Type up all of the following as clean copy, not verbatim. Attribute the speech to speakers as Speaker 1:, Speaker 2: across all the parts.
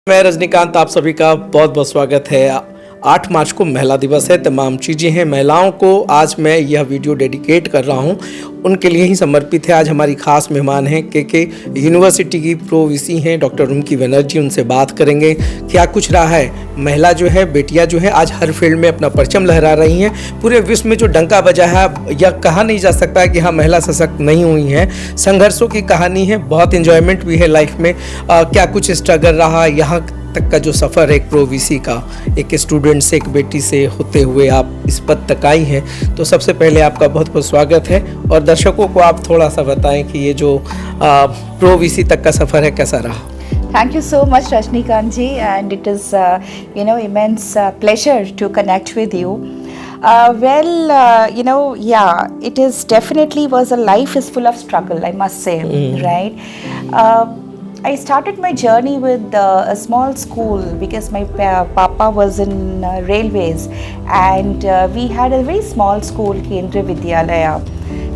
Speaker 1: मैं रजनीकांत, आप सभी का बहुत बहुत स्वागत है। 8 मार्च को महिला दिवस है। तमाम चीज़ें हैं महिलाओं को आज मैं यह वीडियो डेडिकेट कर रहा हूं, उनके लिए ही समर्पित है। आज हमारी खास मेहमान हैं के यूनिवर्सिटी की प्रो वीसी हैं डॉक्टर रुमकी बनर्जी। उनसे बात करेंगे क्या कुछ रहा है। महिला जो है, बेटियां जो है आज हर फील्ड में अपना परचम लहरा रही हैं। पूरे विश्व में जो डंका बजा है, यह कहा नहीं जा सकता है कि हाँ महिला सशक्त नहीं हुई हैं। संघर्षों की कहानी है, बहुत इंजॉयमेंट भी है लाइफ में। क्या कुछ स्ट्रगल रहा, यहाँ तक का जो सफ़र है एक प्रो वीसी का, एक स्टूडेंट से, एक बेटी से होते हुए आप इस पद तक आई हैं। तो सबसे पहले आपका बहुत बहुत स्वागत है और दर्शकों को आप थोड़ा सा बताएं कि ये जो प्रो वीसी तक का सफ़र है कैसा रहा।
Speaker 2: Thank you so much, Rajnikant ji, and it is immense pleasure to connect with you. It is definitely was a life is full of struggle, I must say, right? I started my journey with a small school because my papa was in railways, and we had a very small school, Kendriya Vidyalaya.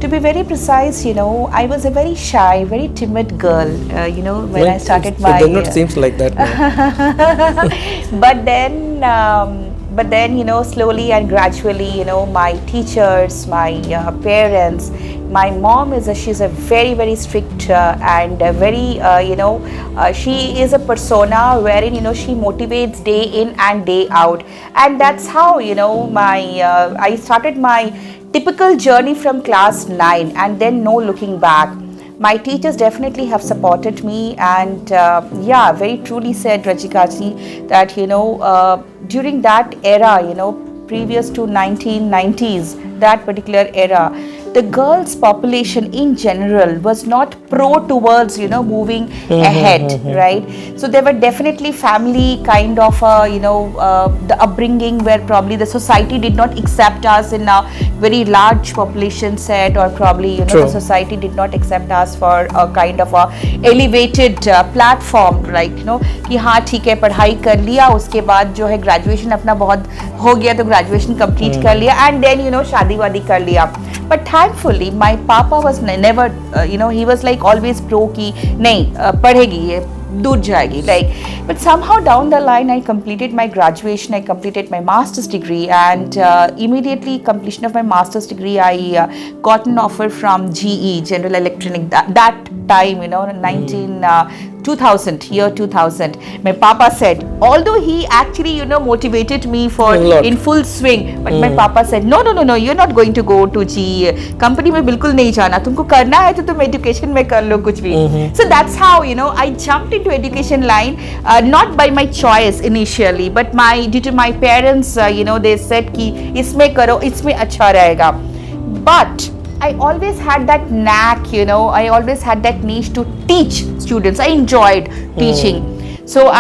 Speaker 2: To be very precise, I was a very shy, very timid girl, when I started my...
Speaker 1: It does not seem like that now.
Speaker 2: But then, slowly and gradually, my teachers, my parents, my mom she's a very, very strict and very, she is a persona wherein, she motivates day in and day out. And that's how, I started my typical journey from class 9 and then no looking back. My teachers definitely have supported me, and very truly said, Rajikaji, that during that era, previous to 1990s, that particular era, the girls' population in general was not pro towards moving ahead, right? So there were definitely family kind of the upbringing where probably the society did not accept us in a very large population set, or probably the society did not accept us for a kind of a elevated platform, like कि हाँ ठीक है पढ़ाई कर लिया, उसके बाद जो है ग्रेजुएशन अपना बहुत हो गया तो ग्रेजुएशन कंप्लीट कर लिया, एंड देन शादी वादी कर लिया. But thankfully my papa was never he was like always pro कि नहीं पढ़ेगी ये दूर जाएगी, like. But somehow down the line I completed my graduation, I completed my master's degree, and immediately completion of my master's degree I got an offer from GE, General Electronic, that time 2000. My papa said, although he actually motivated me for in full swing, but my papa said no, you're not going to go to GE company में बिल्कुल नहीं जाना, तुमको करना है तो तुम education में कर लो कुछ भी. So that's how I jumped into education line, not by my choice initially, but due to my parents, they said कि इसमें करो, इसमें अच्छा रहेगा. But I always had that knack, I always had that niche to teach students. I enjoyed teaching. So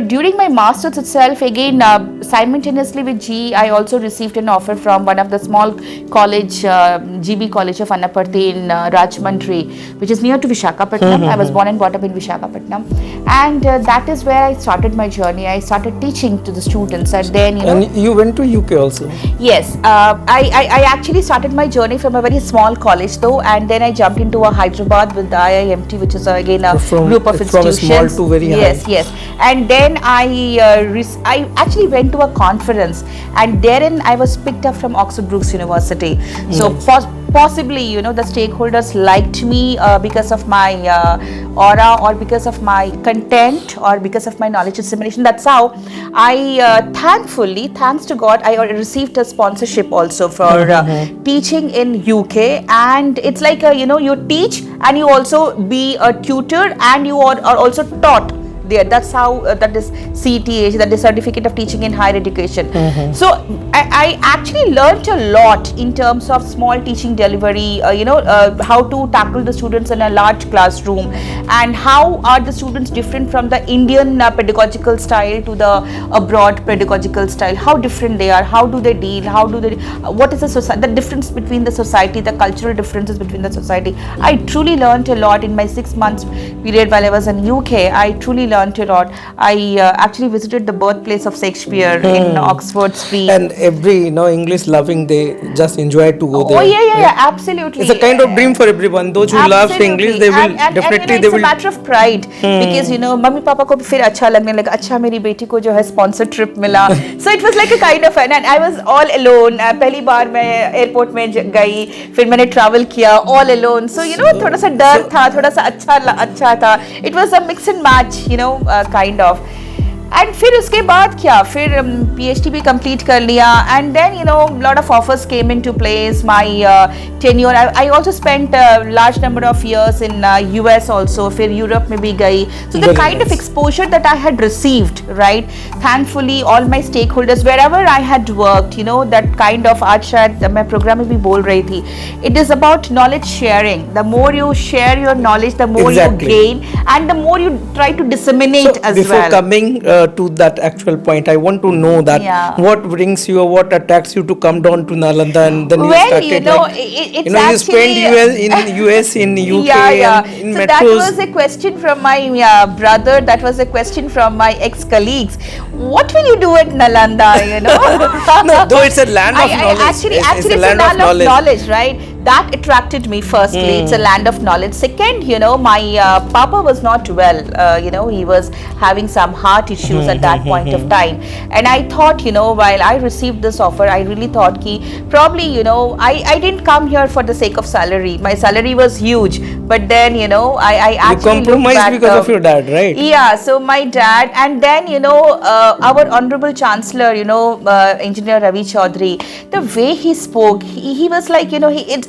Speaker 2: during my master's itself, again, simultaneously with GE, I also received an offer from one of the small college, GB College of Annapurti in Rajmundry, which is near to Visakhapatnam. I was born and brought up in Visakhapatnam. And that is where I started my journey. I started teaching to the students, and then,
Speaker 1: And you went to UK also?
Speaker 2: Yes. I actually started my journey from a very small college though, and then I jumped into a Hyderabad with the IIMT, which is again a group of
Speaker 1: from small to very high.
Speaker 2: Yes. And then I actually went to a conference, and therein I was picked up from Oxford Brookes University. So possibly the stakeholders liked me because of my aura, or because of my content, or because of my knowledge assimilation. That's how I thanks to God, I received a sponsorship also for teaching in UK. And it's like you teach and you also be a tutor, and you are also taught there. That's how that is CTH, that is Certificate of Teaching in Higher Education. So I actually learned a lot in terms of small teaching delivery, how to tackle the students in a large classroom, and how are the students different from the Indian pedagogical style to the abroad pedagogical style, how different they are, how do they deal, what is the difference between the society, the cultural differences between the society. I truly learned a lot in my 6 months period while I was in UK. I truly learned a lot. I actually visited the birthplace of Shakespeare in Oxford Street.
Speaker 1: And every English loving, they just enjoy to go there.
Speaker 2: Oh yeah, absolutely.
Speaker 1: It's a kind of dream for everyone. Those who love English, they will definitely they
Speaker 2: it's
Speaker 1: will.
Speaker 2: a matter of pride because mummy papa को फिर अच्छा लगने लगा, अच्छा मेरी बेटी को जो है स्पॉन्सर ट्रिप मिला. So it was like a kind of and I was all alone. पहली बार मैं एयरपोर्ट में गई, फिर मैंने ट्रैवल किया all alone. So थोड़ा सा डर था, थोड़ा सा अच्छा था. It was a mix and match, kind of. And फिर उसके बाद क्या, फिर PhD भी कंप्लीट कर लिया. And then lot of offers came into place. My tenure, I also spent large number of years in US also. फिर Europe में भी गई. So the kind of exposure that I had received, right, thankfully all my stake holders wherever I had worked, that kind of, आज शायद मैं programme में भी बोल रही थी, it is about knowledge sharing. The more you share your knowledge, the more you gain and the more you try to disseminate as well.
Speaker 1: Before coming to that actual point, I want to know that what brings you or what attracts you to come down to Nalanda, and then you started
Speaker 2: you
Speaker 1: spent in US, in UK, and in
Speaker 2: so
Speaker 1: metros.
Speaker 2: That was a question from my brother. That was a question from my ex-colleagues. What will you do at Nalanda?
Speaker 1: No, though it's a land of knowledge.
Speaker 2: Actually, it's a land of knowledge, right? That attracted me firstly. It's a land of knowledge. Second, my papa was not well. He was having some heart issues at that point of time. And I thought, while I received this offer, I really thought ki probably, I didn't come here for the sake of salary. My salary was huge. But then, I actually
Speaker 1: you compromised because of your dad, right?
Speaker 2: Yeah, so my dad, and then, our honorable chancellor, engineer Ravi Chaudhary, the way he spoke, he was like,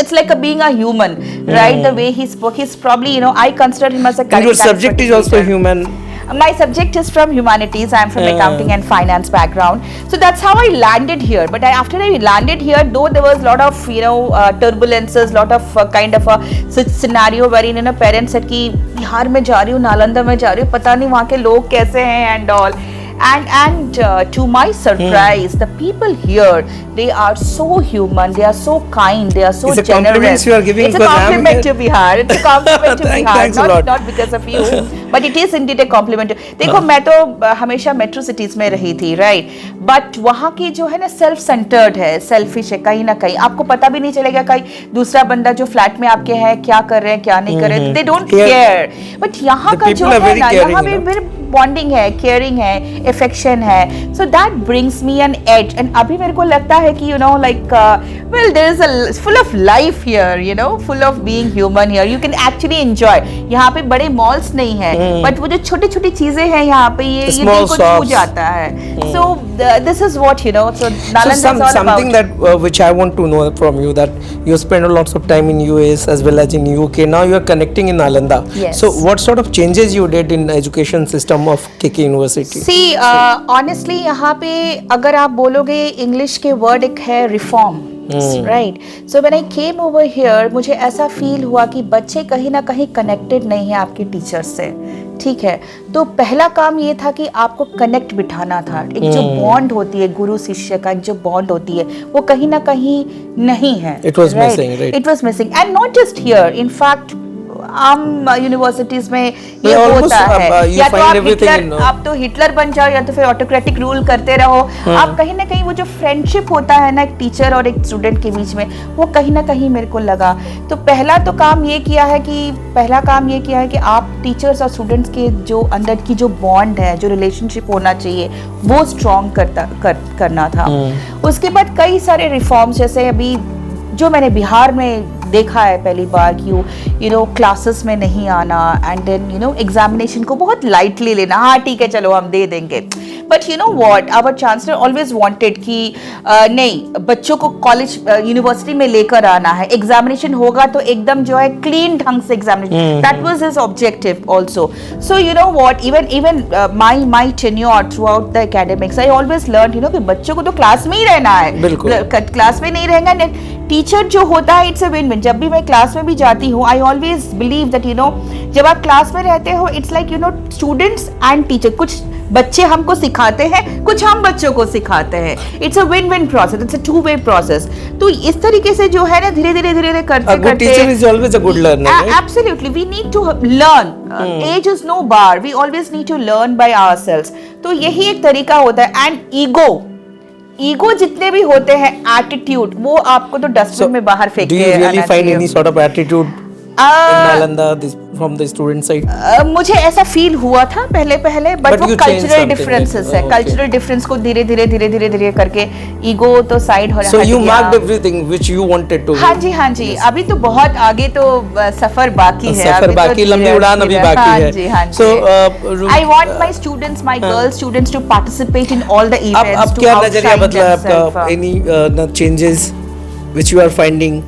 Speaker 2: it's like being a human, right? The way he spoke, he's probably, I consider him as a
Speaker 1: and your subject is also human.
Speaker 2: My subject is from humanities. I'm from accounting and finance background. So that's how I landed here. But after I landed here, though there was a lot of, turbulences, lot of kind of a scenario wherein, parents said कि बिहार में जा रही हूँ, नालंदा में जा रही हूँ, पता नहीं वहाँ के लोग कैसे हैं and all. And to my surprise, the people here, they are so human, they are so kind, they are so
Speaker 1: it's
Speaker 2: generous.
Speaker 1: It's a compliment you are giving.
Speaker 2: It's a compliment to Bihar. It's a compliment to Bihar.
Speaker 1: Thanks a lot.
Speaker 2: Not because of you, but it is indeed a compliment. देखो मैं तो हमेशा metro cities में रही थी, right, but वहाँ की जो है ना सेल्फ सेंटर्ड है, सेल्फिश है कहीं ना कहीं. आपको पता भी नहीं चलेगा कहीं दूसरा बंदा जो फ्लैट में आपके है क्या कर रहे हैं क्या नहीं कर रहे हैं. They don't care. बट यहाँ का जो है ना, यहाँ पे मेरे बॉन्डिंग है, केयरिंग है, affection है. So that brings me an edge. And अभी मेरे को लगता है कि well, there is a full of life here, full of being human here. You can actually enjoy. यहाँ पे बड़े malls नहीं है, but वो जो छोटी छोटी चीजें हैं यहाँ पे ये दिल को छू जाता है. So this is what so Nalanda is all about.
Speaker 1: Something that which I want to know from you, that you spend a lot of time in US as well as in UK. Now you are connecting in Nalanda.
Speaker 2: Yes.
Speaker 1: So what sort of changes you did in education system of KK University?
Speaker 2: See, honestly, यहाँ पे अगर आप बोलोगे English के word एक है reform, right. So when I came over here, मुझे ऐसा फील हुआ कि बच्चे कहीं ना कहीं कनेक्टेड नहीं है आपके टीचर्स से. ठीक है, तो पहला काम ये था कि आपको कनेक्ट बिठाना था. एक जो बॉन्ड होती है गुरु शिष्य का, एक जो बॉन्ड होती है वो कहीं ना कहीं नहीं है.
Speaker 1: It was missing, right?
Speaker 2: It was missing, and not just here. In fact, आम यूनिवर्सिटीज में ये होता है, या तो आप तो हिटलर बन जाओ या तो फिर ऑटोक्रेटिक रूल करते रहो. आप कहीं ना कहीं वो जो फ्रेंडशिप होता है ना एक टीचर और एक स्टूडेंट के बीच में, वो कहीं ना कहीं मेरे को लगा. तो पहला काम ये किया है कि आप टीचर्स और स्टूडेंट्स के जो अंदर की जो बॉन्ड है, जो रिलेशनशिप होना चाहिए, वो स्ट्रॉन्ग करना था. उसके बाद कई सारे रिफॉर्म्स, जैसे अभी जो मैंने बिहार में देखा है पहली बार कि क्लासेस में नहीं आना, एंड देन एग्जामिनेशन को बहुत लाइटली लेना. हाँ ठीक है चलो हम दे देंगे. But what, our chancellor always wanted कि नहीं, बच्चों को कॉलेज यूनिवर्सिटी में लेकर आना है. एग्जामिनेशन होगा तो एकदम जो है क्लीन ढंग से examination. That was his objective also. So what, even my tenure through out the academics, I always learn कि बच्चों को तो क्लास में ही रहना है, क्लास में नहीं रहेंगे. टीचर जो होता है इट्स अ विन विन। जब भी मैं क्लास में भी जाती हूँ, I always believe that you know, जब आप क्लास में रहते हो it's like you know students and teacher, कुछ बच्चे हमको सिखाते हैं, कुछ हम बच्चों को सिखाते हैं। It's a win win process, it's a two way process. तो इस तरीके से जो है ना धीरे धीरे करते करते,
Speaker 1: teacher is always a good learner.
Speaker 2: Absolutely, we need to learn, age is no bar, we always need to learn by ourselves. तो यही एक तरीका होता है। एंड ईगो जितने भी होते हैं, एटीट्यूड, वो आपको तो डस्टबिन में बाहर फेंक के आना चाहिए।
Speaker 1: Do you really find any sort of attitude in Nalanda from the student side?
Speaker 2: मुझे ऐसा फील हुआ था पहले, बट वो कल्चरल डिफरेंसेस है। कल्चरल डिफरेंस को धीरे धीरे करके ईगो तो साइड हो रहा है।
Speaker 1: So you marked everything which you wanted to.
Speaker 2: हाँ जी। अभी तो बहुत आगे तो सफर बाकी है।
Speaker 1: सफर बाकी, लंबी उड़ान अभी बाकी है।
Speaker 2: हाँ जी। So I want my students, my girl students to participate in all the events.
Speaker 1: अब क्या नजरिया बदला है आपका? Any changes which you are finding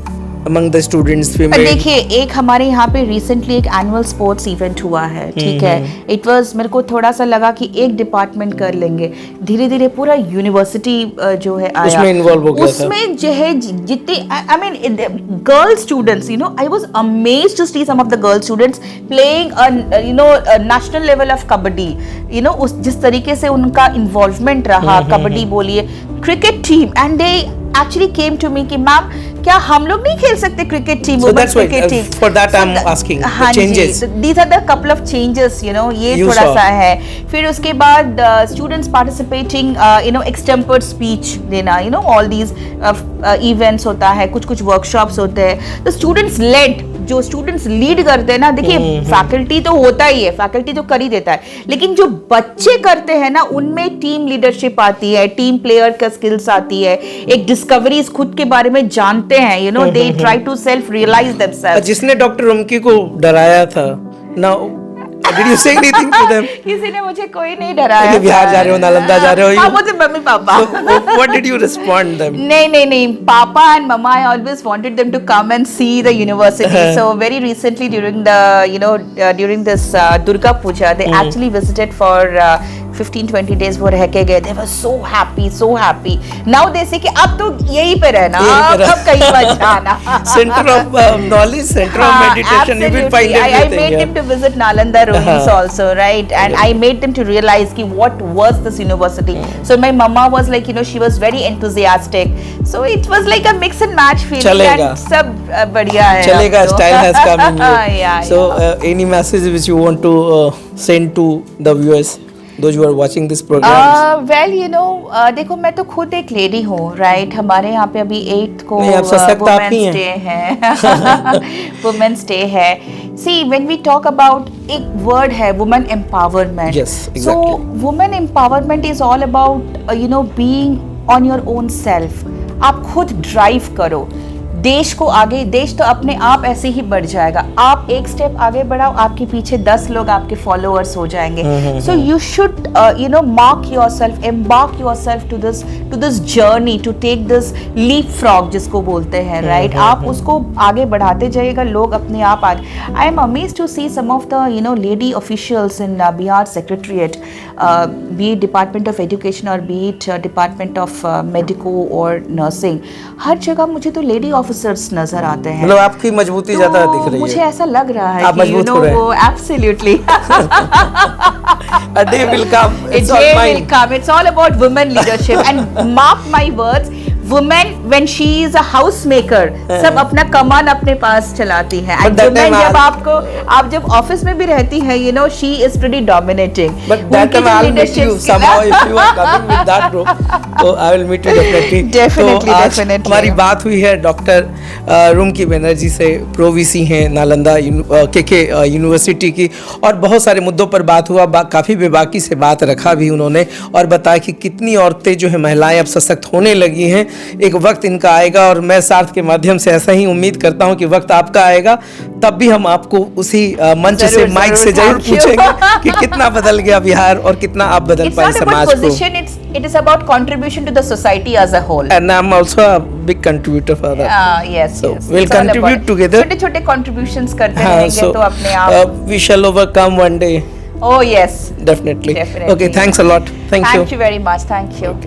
Speaker 1: among the students, female?
Speaker 2: देखिए, एक हमारे यहाँ पे रिसेंटली एक एनुअल स्पोर्ट्स इवेंट हुआ है, ठीक है। इट वाज, मेरे को थोड़ा सा लगा कि एक डिपार्टमेंट कर लेंगे, धीरे धीरे पूरा यूनिवर्सिटी जो है आया,
Speaker 1: उसमें इन्वॉल्व हो गया था।
Speaker 2: उसमें जो है जितने, I mean girl students, you know, I was amazed to see some of the girl students playing you know national level of kabaddi, you know, उस जिस तरीके से उनका इन्वॉल्वमेंट रहा, कबड्डी बोलिए, cricket team, and they actually came to me कि ma'am क्या हम लोग नहीं खेल सकते cricket team?
Speaker 1: So that's why for that I'm asking the changes.
Speaker 2: These are the couple of changes, you know, ये थोड़ा सा है। फिर उसके बाद students participating, you know, extempore speech देना, you know, all these events होता है, कुछ workshops होते हैं। तो students led, जो स्टूडेंट्स लीड करते हैं ना, देखिए फैकल्टी तो होता ही है, फैकल्टी तो कर ही देता है, लेकिन जो बच्चे करते हैं ना, उनमें टीम लीडरशिप आती है, टीम प्लेयर का स्किल्स आती है, एक डिस्कवरीज खुद के बारे में जानते हैं, you know, they try to self realise themselves.
Speaker 1: जिसने डॉक्टर रुमकी को डराया था ना, Did you say anything to them?
Speaker 2: किसी ने मुझे कोई नहीं डराया।
Speaker 1: बिहार जा रहे हो, नालंदा जा रहे हो?
Speaker 2: हाँ, मुझे mummy papa.
Speaker 1: So, what did you respond them?
Speaker 2: नहीं, पापा and mama, I always wanted them to come and see the university. So very recently during the, you know, during this Durga Puja, they actually visited for 15-20 days, वो रह के गए। They were so happy. Now they say कि अब तो यहीं पे रहना, अब कहीं मत जाना।
Speaker 1: Center of knowledge, center of meditation, you will find everything.
Speaker 2: I made them to visit Nalanda ruins also, right? And I made them to realize कि what was this university. So my mama was like, you know, she was very enthusiastic. So it was like a mix and match feeling.
Speaker 1: चलेगा,
Speaker 2: सब बढ़िया है।
Speaker 1: चलेगा, style has come in you.
Speaker 2: Yeah.
Speaker 1: So any message which you want to send to the viewers? Those who are watching this program.
Speaker 2: Well, you know, देखो, मैं तो खुद एक लेडी हूँ, right? हमारे यहाँ पे अभी 8th को वुमेन्स डे है। वुमेन्स डे है। See, when we talk about, एक word है women empowerment.
Speaker 1: Yes, exactly.
Speaker 2: So women empowerment is all about, you know, being on your own self. आप खुद ड्राइव करो देश को आगे। देश तो अपने आप ऐसे ही बढ़ जाएगा। आप एक स्टेप आगे बढ़ाओ, आपके पीछे 10 लोग आपके फॉलोअर्स हो जाएंगे। So you should you know mark yourself, embark yourself to this journey, to take this leap frog जिसको बोलते हैं, राइट? आप उसको आगे बढ़ाते जाइएगा, लोग अपने आप आगे। I am amazed to see some of the, you know, lady officials in Bihar secretariat, be it department of education और be it department of medico और नर्सिंग, हर जगह मुझे तो लेडी ऑफिसर्स नजर आते हैं।
Speaker 1: मतलब आपकी मजबूती ज्यादा दिख रही है।
Speaker 2: मुझे ऐसा लग रहा है
Speaker 1: आप
Speaker 2: कि यू नो वो absolutely
Speaker 1: a day will come.
Speaker 2: It's all about women leadership and mark my words, women when she is a housemaker, सब अपना कमान अपने पास चलाती है। And women जब आप जब ऑफिस में भी रहती है, you know, she is pretty dominating.
Speaker 1: But that time I'll meet you somehow if you are coming with that group. So I will meet you definitely.
Speaker 2: Definitely.
Speaker 1: हमारी बात हुई है डॉक्टर रुमकी बनर्जी से, प्रोवीसी हैं नालंदा के यूनिवर्सिटी की, और बहुत सारे मुद्दों पर बात हुआ। काफ़ी बेबाकी से बात रखा भी उन्होंने, और बताया कि कितनी औरतें जो है, महिलाएं अब सशक्त होने लगी हैं। एक वक्त इनका आएगा, और मैं सार्थ के माध्यम से ऐसा ही उम्मीद करता हूं कि वक्त आपका आएगा, तब भी हम आपको उसी मंच से, माइक से जरूर पूछेंगे कि कितना बदल गया बिहार और कितना आप बदल पाए समाज को।
Speaker 2: It is about contribution to the society as a whole.
Speaker 1: And I'm also a big contributor for that.
Speaker 2: Yes.
Speaker 1: So we'll contribute together.
Speaker 2: छोटे-छोटे contributions करते रहेंगे तो अपने आप।
Speaker 1: We shall overcome one day.
Speaker 2: Oh yes.
Speaker 1: Definitely. Okay, thanks a lot. Thank you.
Speaker 2: Thank you very much. Thank you.